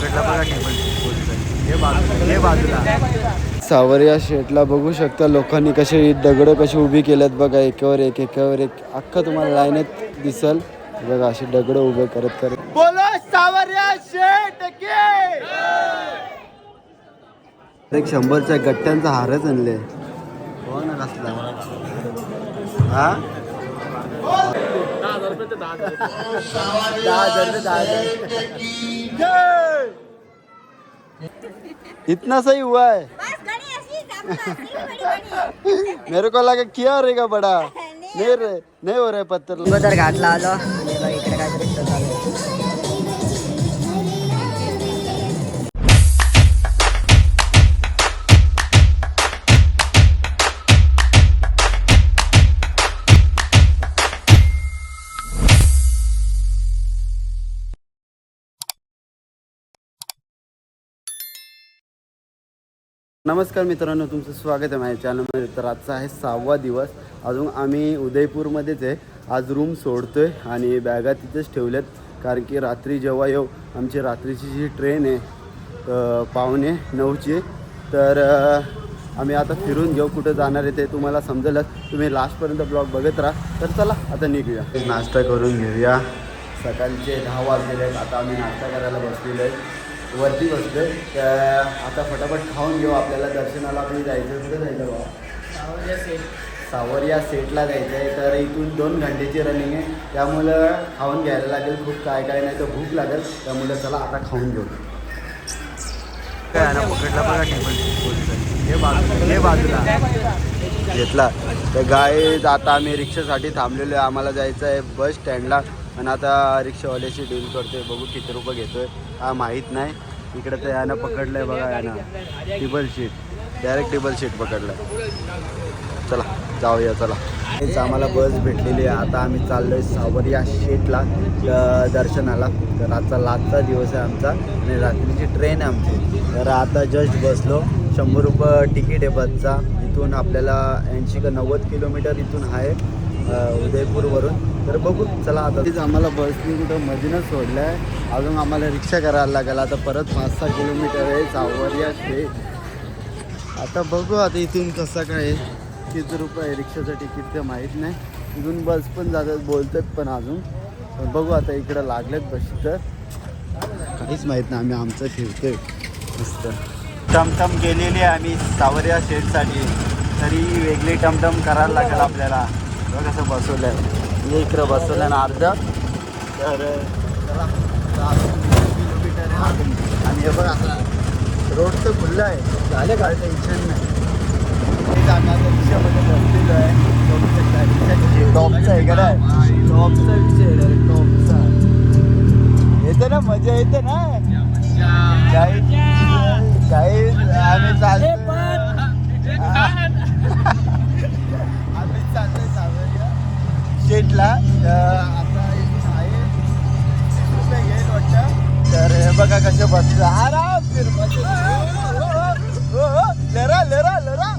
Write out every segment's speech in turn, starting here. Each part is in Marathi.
पकडला बघा टेबल हे बाजूला सावरिया शेटला बघू शकता लोकांनी कसे दगड कशी उभी केल्यात बघा एकावर एक अख्खा तुम्हाला लाईनीत दिसल बघा अशी दगड उभे करत बोलो सावरिया शेट एक 100च्या गट्ट्यांचा हारच आणले हो ना कसला हा 10,000 इतना सही हुआ है मेरे को लगा किया रहेगा बड़ा नहीं हो रहा है पत्थर तर घाटला आलो आणि बघ इकडे काहीतरी चालू आहे. नमस्कार मित्रांनो तुमचं स्वागत आहे माझ्या चॅनलमध्ये. तर आजचा आहे 6वा दिवस. अजून आम्ही उदयपूरमध्येच आहे. आज रूम सोडतोय आणि बॅगा तिथेच ठेवल्यात कारण की रात्री जेव्हा येऊ आमची रात्रीची जी ट्रेन आहे 8:45ची तर आम्ही आता फिरून घेऊ कुठं जाणार आहे ते तुम्हाला समजेलच. तुम्ही लास्टपर्यंत ब्लॉग बघत राहा. तर चला आता निघूया नाश्ता करून घेऊया. सकाळचे 10 वाजलेले आहेत. आता आम्ही नाश्ता करायला बसलेलो आहे वरती बसलो तर आता फटाफट खाऊन घेऊ. आपल्याला दर्शनाला आपली जायचं कुठं जायचं बाबा सावरिया सेटला जायचं आहे. तर इथून 2 घंटेची रनिंग आहे त्यामुळं खाऊन घ्यायला लागेल. खूप काय नाही तर भूक लागेल त्यामुळं चला आता खाऊन घेऊ. काय ना पकडला बघा टेबल हे बाजूला घेतला तर गाय आता आम्ही रिक्षासाठी थांबलेलो आहे. आम्हाला जायचं आहे बस स्टँडला आणि आता रिक्षावाल्याशी डील करतोय. बघू किती रुपये घेतोय हा माहीत नाही. इकडे तर यानं पकडलं आहे बघा यानं table sheet direct table sheet पकडलं आहे. चला जाऊया चला. हेच आम्हाला बस भेटलेली आहे. आता आम्ही चाललो आहे सावरिया शेटला दर्शनाला. तर आजचा लास्टचा दिवस आहे आमचा आणि रात्रीची ट्रेन आहे आमची. तर आता जस्ट बसलो. 100 रुपये तिकीट आहे बसचा. इथून आपल्याला 80 का 90 किलोमीटर इथून आहे उदयपूरवरून. तर बघू चला आता तीच आम्हाला बसनी कुठं मधीनच सोडलं आहे. अजून आम्हाला रिक्षा करायला लागेल. आता परत 5-6 किलोमीटर आहे सावरिया शेट. आता बघू आता इथून कसं काय किती रुपये रिक्षाचं तिकीट ते माहीत नाही. इथून बस पण जातात बोलतात पण अजून पण बघू आता इकडं लागलेत बस तर काहीच माहीत नाही. आम्ही आमचं ठेवतोय मस्त टमटम केलेली आहे आम्ही सावरिया शेटसाठी. तरी वेगळी टमटम करायला लागेल आपल्याला. बघ कसं बसवलं आहे मी इकडं बसवलं ना अर्ध. तर चला किलोमीटर आहे आणि हे बघ आता रोड तर खुल्लं आहे झालं काय टेन्शन नाही. रिक्षामध्ये बसलेलो आहे टॉपचा आहे का नाही टॉपचा विषय आहे डायरेक्ट टॉपचा. येते ना मजा येते ना काही आम्ही चालतो आम्ही चाललोय सावरिया शेटला. आता आहे 30 रुपये घेईल वाटतं. तर हे बघा कसे बसलं आराम फिर लरा लरा लरा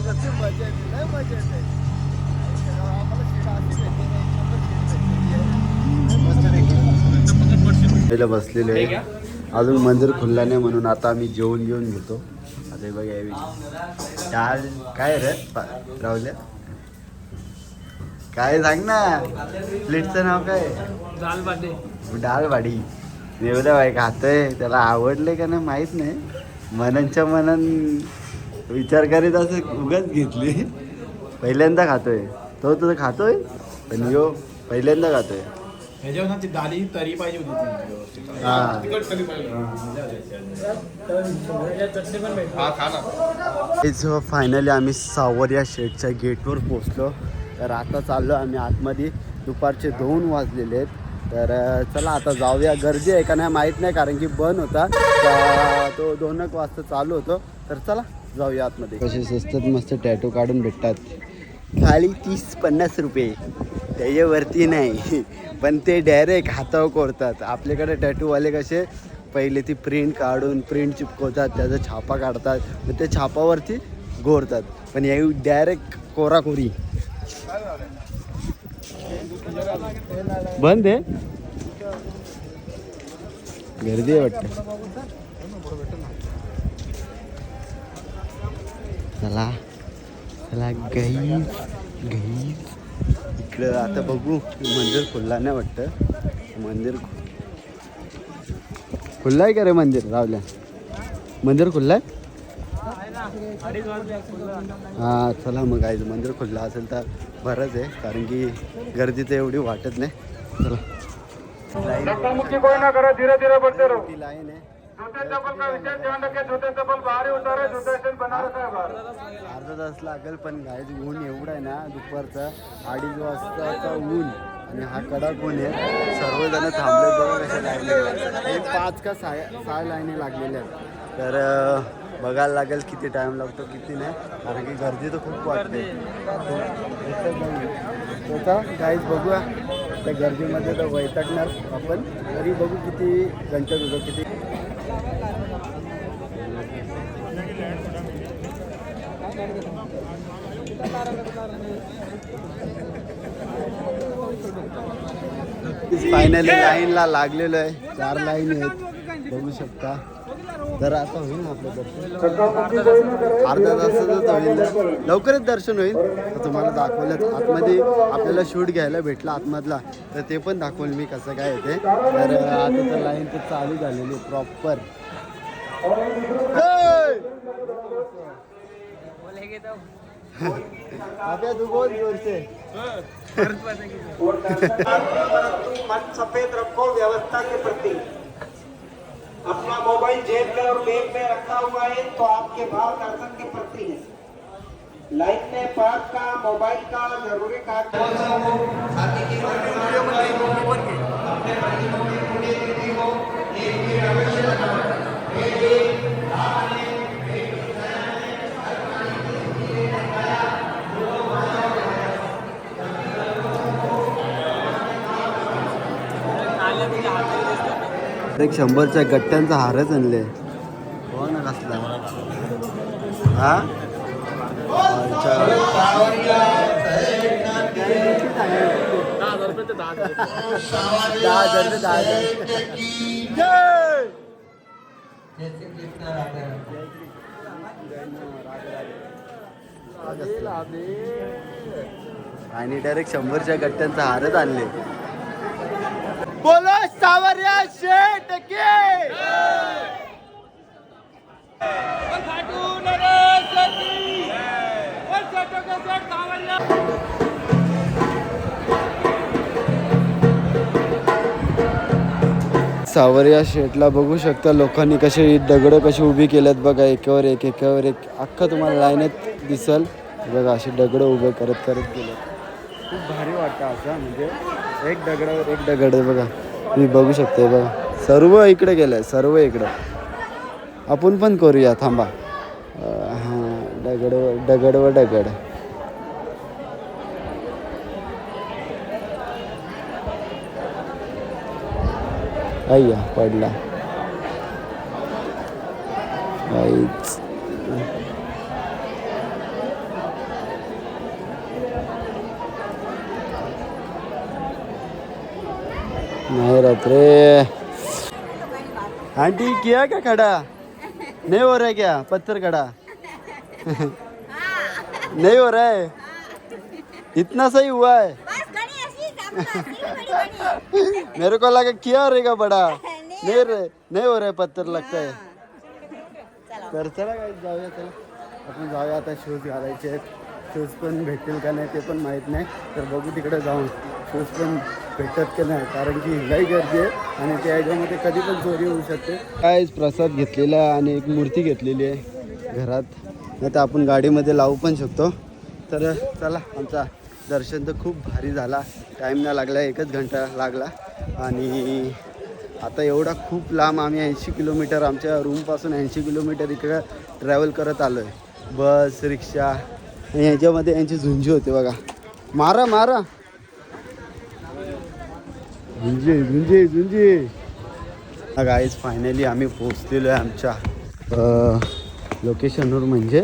कशी मजा येते नाही मजा येते. आम्हाला बसलेले आहे. अजून मंदिर खुलला नाही म्हणून आता आम्ही जेवून घेतो. आता हे बघा यावेळी डाळ काय रे राहुल्या काय सांग ना प्लेटचं नाव काय डाळ वाडी. एवढं बाई खातोय त्याला आवडले का नाही माहीत नाही. मननच्या मनन विचार करीत असं उगाच घेतली. पहिल्यांदा खातोय तो तुझं खातोय पण यो पहिल्यांदा खातोय. दाली तरी पाहिजे होती. फायनली आम्ही सावरिया शेटच्या गेटवर पोचलो. तर आता चाललो आम्ही आतमध्ये. दुपारचे 2 वाजलेले आहेत. तर चला आता जाऊया. गर्दी आहे का नाही माहीत नाही कारण की बंद होता तो 2 वाजता चालू होतो. तर चला जाऊया आतमध्ये. कसे स्वस्तात मस्त टॅटू काढून भेटतात. खाली 30-50 रुपये त्याच्यावरती नाही पण ते डायरेक्ट हातावर कोरतात. आपल्याकडे टॅटूवाले कसे पहिले ती प्रिंट काढून प्रिंट चिपकवतात त्याचा छापा काढतात मग ते छापावरती गोरतात. पण या डायरेक्ट कोराकोरी बंद आहे. गर्दी आहे वाटतं. चला चला गई गई इकडं आता बघू. मंदिर खुल्ला नाही वाटतं. मंदिर खुल्ला आहे का रे? मंदिर रावल्या मंदिर खुल्ला आहे. हां चला मग आहे. मंदिर खुल्ला असेल तर बरंच आहे, कारण की गर्दी तर एवढी वाटत नाही. चला धीरे धीरे बढ़ते रहो. ती लाईन आहे. जूते चप्पल का विशेष ध्यान रखें. जूते चप्पल बाहर ही उतारे. जूते स्टैंड बना रखा है बाहर. अर्धा तास लागेल, पण गायच ऊन एवढं आहे ना दुपारचं 2:30 वाजताचा ऊन आणि हा कडक ऊन आहे. सर्वजण थांबले बघा कशा लाईनी. 5 का 6 लाईनी लागलेल्या आहेत. तर बघायला लागेल किती टाईम लागतो किती नाही, कारण की गर्दी तर खूप वाटते. स्वतः गाईच बघूया त्या गर्दीमध्ये तर वैतागणार आपण. तरी बघू किती घंटे होतो किती. फायनली लाईनला लागलेलो आहे. 4 लाईन आहेत बघू शकता. तर आता होईल ना आपलं दर्शन. अर्धा तासातच होईल. लवकरच दर्शन होईल. तर तुम्हाला दाखवलं आतमध्ये आपल्याला शूट घ्यायला भेटला आतमधला, तर ते पण दाखवलं मी कसं काय येते. तर आता तर लाईन तर चालू झालेली प्रॉपर. अबे तू बोल जोर से. मन सफेद रखो व्यवस्था के प्रति. अपना मोबाइल जेब में और बैग में रखा हुआ है तो आपके भाव दर्शन के प्रति है. लाइन में पास का मोबाइल का जरूरी एक 100च्या गट्ट्यांचा हारच आणले. हो ना कसला हा. अच्छा 10,000 आणि डायरेक्ट 100च्या गट्ट्यांचा हारच आणले. बोलो सावरिया शेठ के. सावरिया शेठला बघू शकता लोकांनी कशी दगडं कशी उभी केल्यात बघा. एकावर एक एकावर एक अख्खा तुम्हाला लाईनीत दिसल बघा. अशी दगडं उभं करत करत गेलं. खूप भारी वाटतं असं, म्हणजे एक दगडावर एक दगड आहे बघा. तुम्ही बघू शकता बघा. सर्व इकडे गेलं, सर्व इकडं. आपण पण करूया थांबा. हां दगड व दगड. अय्या पडला. काहीच नहीं रहत रे. आंटी किया क्या खड़ा? नहीं हो रहा है क्या पत्थर खड़ा? नहीं हो रहा है. इतना सही हुआ है. मेरे को लगा किया रहेगा बड़ा. नहीं हो रहा है पत्थर लगता है. तर चला काय जाऊया. चला आपण जाऊया आता. शूज घालायचे आहेत. शूज पण भेटतील का नाही ते पण माहीत नाही. तर बघू तिकडे जाऊन शूज पण भेटत की नाही, कारण की लई गर्दी आहे आणि त्या ह्याच्यामध्ये कधी पण चोरी होऊ शकते. काय प्रसाद घेतलेला आणि एक मूर्ती घेतलेली आहे घरात, नाही तर आपण गाडीमध्ये लावू पण शकतो. तर चला आमचा दर्शन तर खूप भारी झाला. टाईम नाही लागला, 1च घंटा लागला. आणि आता एवढा खूप लांब आम्ही 80 किलोमीटर आमच्या रूमपासून 80 किलोमीटर इकडं ट्रॅव्हल करत आलो आहे. बस रिक्षा आणि ह्याच्यामध्ये यांची झुंजी होते बघा. मारा मारा झुंजी झुंजी झुंजी. गाईज फायनली आम्ही पोचलेलो आहे आमच्या लोकेशनवर, म्हणजे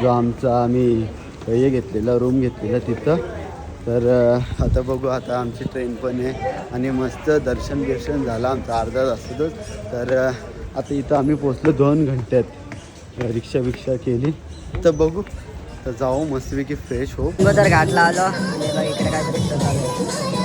जो आमचा आम्ही हे घेतलेला रूम घेतलेला तिथं. तर आता बघू. आता आमची ट्रेन पण आहे आणि मस्त दर्शन बिर्शन झालं आमचं अर्धा तासातच. तर आता इथं आम्ही पोचलो 2 घंट्यात. रिक्षा केली तर बघू. तर जाऊ मस्तपैकी फ्रेश हो. तर घाटला आलो आणि बघ इकडे काहीतरी चालू आहे.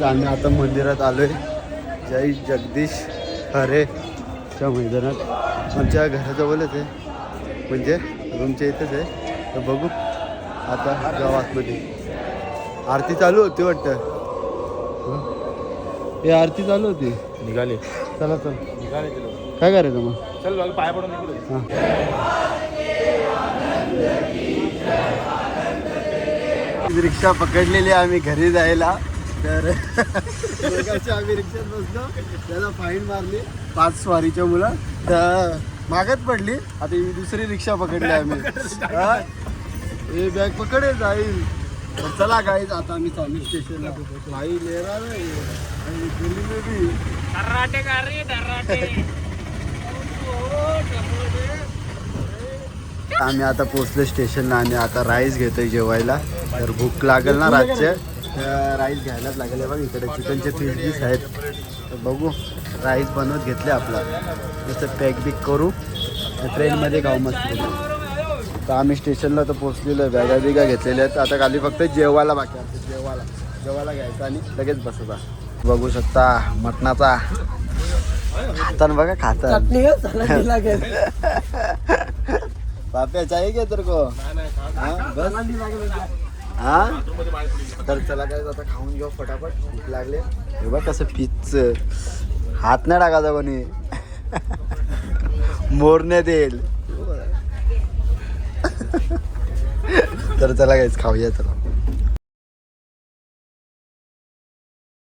आम्ही आता मंदिरात आलोय. जय जगदीश हरेच्या मैदानात आमच्या घराजवळच आहे, म्हणजे रूमच्या इथंच आहे. तर बघू आता जाऊ आतमध्ये. आरती चालू होती वाटतं. हे आरती चालू होती. निघाले चला चल निघाले काय करायचं मग. चल बाबा पाय पडून निघू. हां रिक्षा पकडलेली आम्ही घरी जायला. तर आम्ही रिक्षात बसलो, त्याला फाईन मारली 5 स्वारीच्या मुलं. तर मागत पडली. आता ही दुसरी रिक्षा पकडली आम्ही. हे बॅग पकडे जाईल. तर चला गाईज आता आम्ही चालू स्टेशनला. भाई लेरा नाही आणि दिल्लीमध्ये बी आम्ही आता पोचलो स्टेशनला आणि आता राईस घेतोय जेवायला. तर भूक लागेल ना रातच्या, राईस घ्यायलाच लागेल. बघ इकडे चिकनचे पीस बीस आहेत. तर बघू राईस बनवत घेतले आपला. जसं पॅक बिक करू ट्रेनमध्ये खाऊ मस्त. तर आम्ही स्टेशनला तर पोचलेलो आहे. बॅगा बिगा घेतलेल्या आहेत. आता खाली फक्त जेवायला बाकी आहे. जेवायला घ्यायचं आणि लगेच बसायचा. बघू शकता मटणाचा खाताना बघा खाता. पाप्या चाहिए क्या तेरे को. हां तर चला काय आता खाऊन घेऊ फटाफट. भूक लागले. हे बघ कसं पीच हात नाही टाकायचा कोणी. मोरने देईल. तर चला काहीच खाऊया चला.